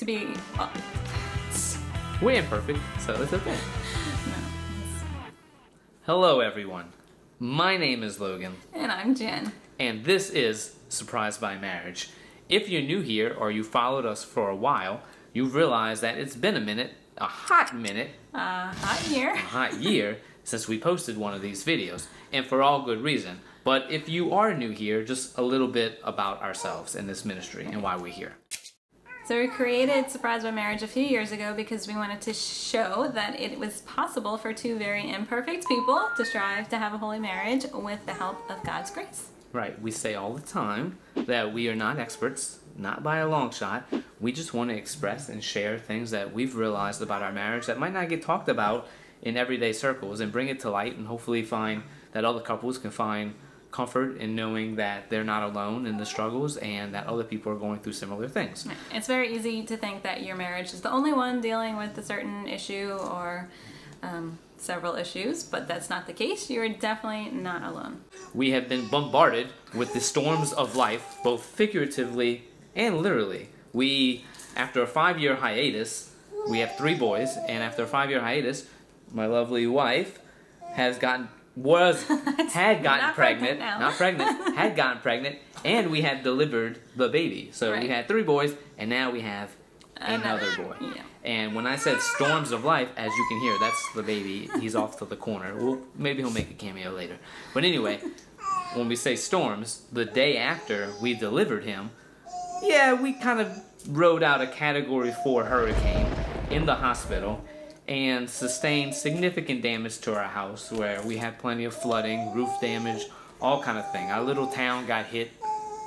to be... We're imperfect, so it's okay. No. Hello, everyone. My name is Logan. And I'm Jen. And this is Surprised by Marriage. If you're new here or you followed us for a while, you've realized that it's been a minute, a hot minute, a hot year since we posted one of these videos, and for all good reason. But if you are new here, just a little bit about ourselves in this ministry and why we're here. So we created Surprised by Marriage a few years ago because we wanted to show that it was possible for two very imperfect people to strive to have a holy marriage with the help of God's grace. Right, we say all the time that we are not experts, not by a long shot. We just want to express and share things that we've realized about our marriage that might not get talked about in everyday circles, and bring it to light and hopefully find that other couples can find comfort in knowing that they're not alone in the struggles and that other people are going through similar things. It's very easy to think that your marriage is the only one dealing with a certain issue or several issues, but that's not the case. You're definitely not alone. We have been bombarded with the storms of life, both figuratively and literally. After a 5-year hiatus, we have 3 boys, and after a 5-year hiatus, my lovely wife had gotten pregnant, and we had delivered the baby. So we had 3 boys, and now we have another boy. Yeah. And when I said storms of life, as you can hear, that's the baby. He's off to the corner. Well, maybe he'll make a cameo later. But anyway, when we say storms, the day after we delivered him, yeah, we kind of rode out a Category 4 hurricane in the hospital and sustained significant damage to our house, where we had plenty of flooding, roof damage, all kind of thing. Our little town got hit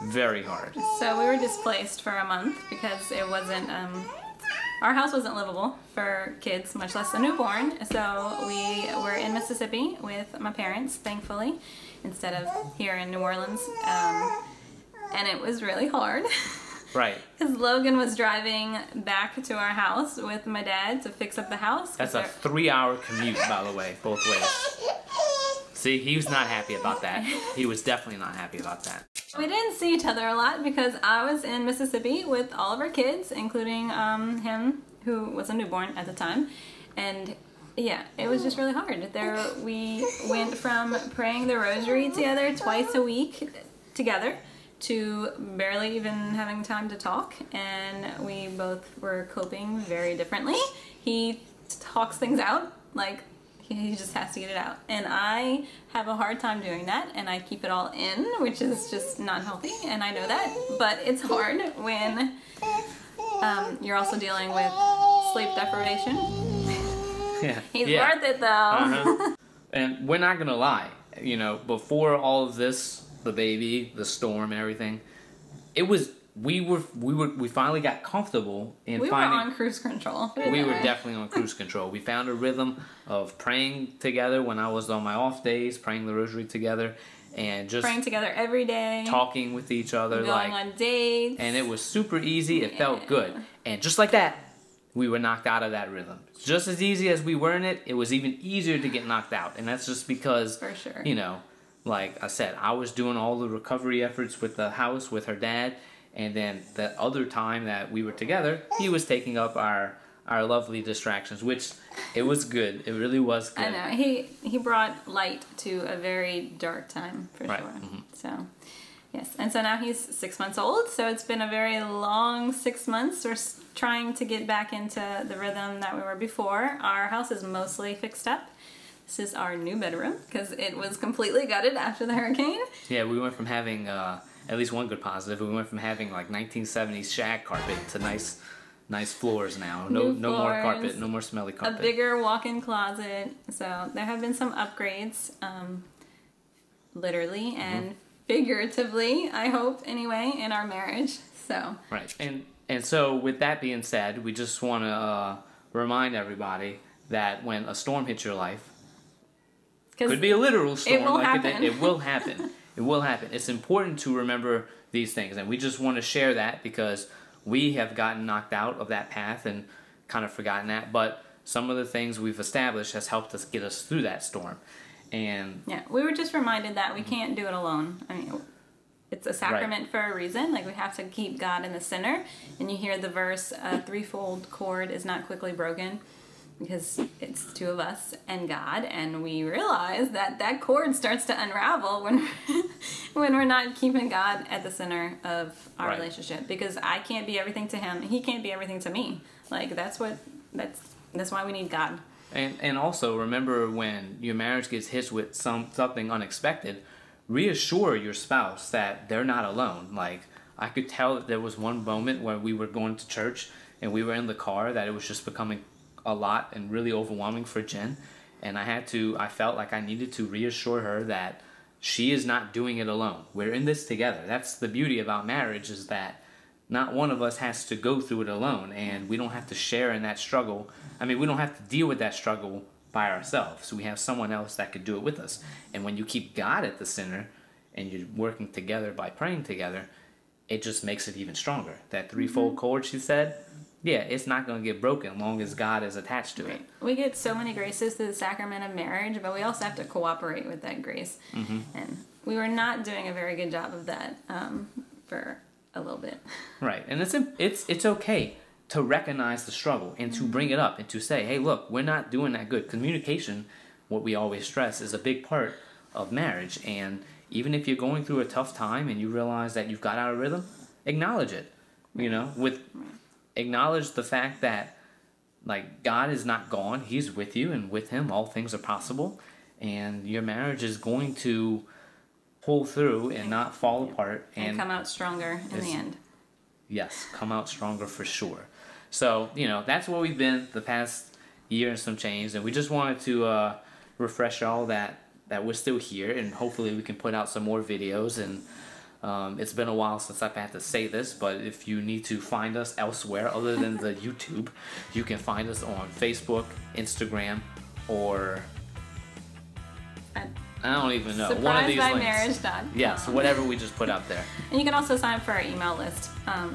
very hard. So we were displaced for a month because it wasn't, our house wasn't livable for kids, much less a newborn. So we were in Mississippi with my parents, thankfully, instead of here in New Orleans. And it was really hard. Right. Because Logan was driving back to our house with my dad to fix up the house. That's a 3-hour commute, by the way, both ways. See, he was not happy about that. He was definitely not happy about that. We didn't see each other a lot because I was in Mississippi with all of our kids, including him, who was a newborn at the time. And yeah, it was just really hard. We went from praying the rosary together twice a week together to barely even having time to talk, and we both were coping very differently. He talks things out, like he just has to get it out, and I have a hard time doing that, and I keep it all in, which is just not healthy, and I know that, but it's hard when you're also dealing with sleep deprivation. Yeah. He's worth it though. And we're not gonna lie, you know, before all of this, the baby, the storm, and everything, we finally got comfortable in we were on cruise control. We were definitely on cruise control. We found a rhythm of praying together when I was on my off days, praying the rosary together, and just praying together every day, talking with each other, going on dates, and it was super easy. It felt good, and just like that, we were knocked out of that rhythm. Just as easy as we were in it, it was even easier to get knocked out, and that's just because, for sure, you know. Like I said, I was doing all the recovery efforts with the house, with her dad, and then the other time that we were together, he was taking up our lovely distractions, which it was good. It really was good. I know. He brought light to a very dark time, for sure. Mm-hmm. So, yes. And so now he's 6 months old, so it's been a very long 6 months. We're trying to get back into the rhythm that we were before. Our house is mostly fixed up. This is our new bedroom because it was completely gutted after the hurricane. Yeah, we went from having, at least one good positive, we went from having like 1970s shag carpet to nice floors now. No more carpet, no more smelly carpet. A bigger walk-in closet. So there have been some upgrades, literally and figuratively, I hope, anyway, in our marriage. So. Right. And so with that being said, we just want to remind everybody that when a storm hits your life, could be a literal storm. It will happen. It will happen. It will happen. It's important to remember these things, and we just want to share that because we have gotten knocked out of that path and kind of forgotten that, but some of the things we've established has helped us get us through that storm. And yeah, we were just reminded that we can't do it alone. I mean, it's a sacrament for a reason. Like, we have to keep God in the center. And you hear the verse, a threefold cord is not quickly broken, because it's two of us and God, and we realize that that cord starts to unravel when when we're not keeping God at the center of our relationship, because I can't be everything to him, he can't be everything to me. Like, that's why we need God. And also remember, when your marriage gets hit with something unexpected, reassure your spouse that they're not alone. Like, I could tell that there was one moment where we were going to church and we were in the car that it was just becoming a lot and really overwhelming for Jen, and I felt like I needed to reassure her that she is not doing it alone. We're in this together. That's the beauty about marriage, is that not one of us has to go through it alone, and we don't have to share in that struggle. I mean, we don't have to deal with that struggle by ourselves. We have someone else that could do it with us. And when you keep God at the center and you're working together by praying together, it just makes it even stronger. That threefold cord, she said, yeah, it's not going to get broken as long as God is attached to it. We get so many graces through the sacrament of marriage, but we also have to cooperate with that grace. And we were not doing a very good job of that for a little bit. Right, and it's okay to recognize the struggle and to bring it up and to say, hey, look, we're not doing that good. Communication, what we always stress, is a big part of marriage. And even if you're going through a tough time and you realize that you've got out of rhythm, acknowledge it. You know, acknowledge the fact that, like, God is not gone. He's with you, and with him all things are possible, and your marriage is going to pull through and not fall apart and come out stronger in the end. Yes, come out stronger for sure. So, you know, that's where we've been the past year and some change, and we just wanted to refresh y'all that we're still here, and hopefully we can put out some more videos. And it's been a while since I've had to say this, but if you need to find us elsewhere other than the YouTube, you can find us on Facebook, Instagram, or I don't even know. One of these links. Yes, whatever we just put out there. And you can also sign up for our email list,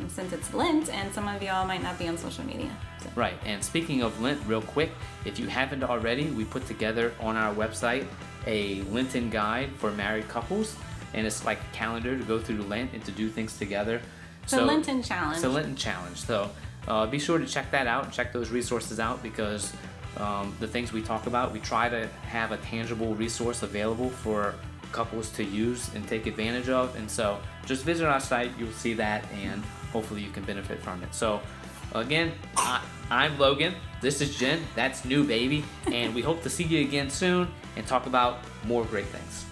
since it's Lent, and some of y'all might not be on social media. So. Right, and speaking of Lent, real quick, if you haven't already, we put together on our website a Lenten guide for married couples. And it's like a calendar to go through Lent and to do things together. So Lenten challenge. It's a Lenten challenge. So be sure to check that out and check those resources out, because the things we talk about, we try to have a tangible resource available for couples to use and take advantage of. And so just visit our site, you'll see that, and hopefully you can benefit from it. So again, I'm Logan, this is Jen, that's New Baby, and we hope to see you again soon and talk about more great things.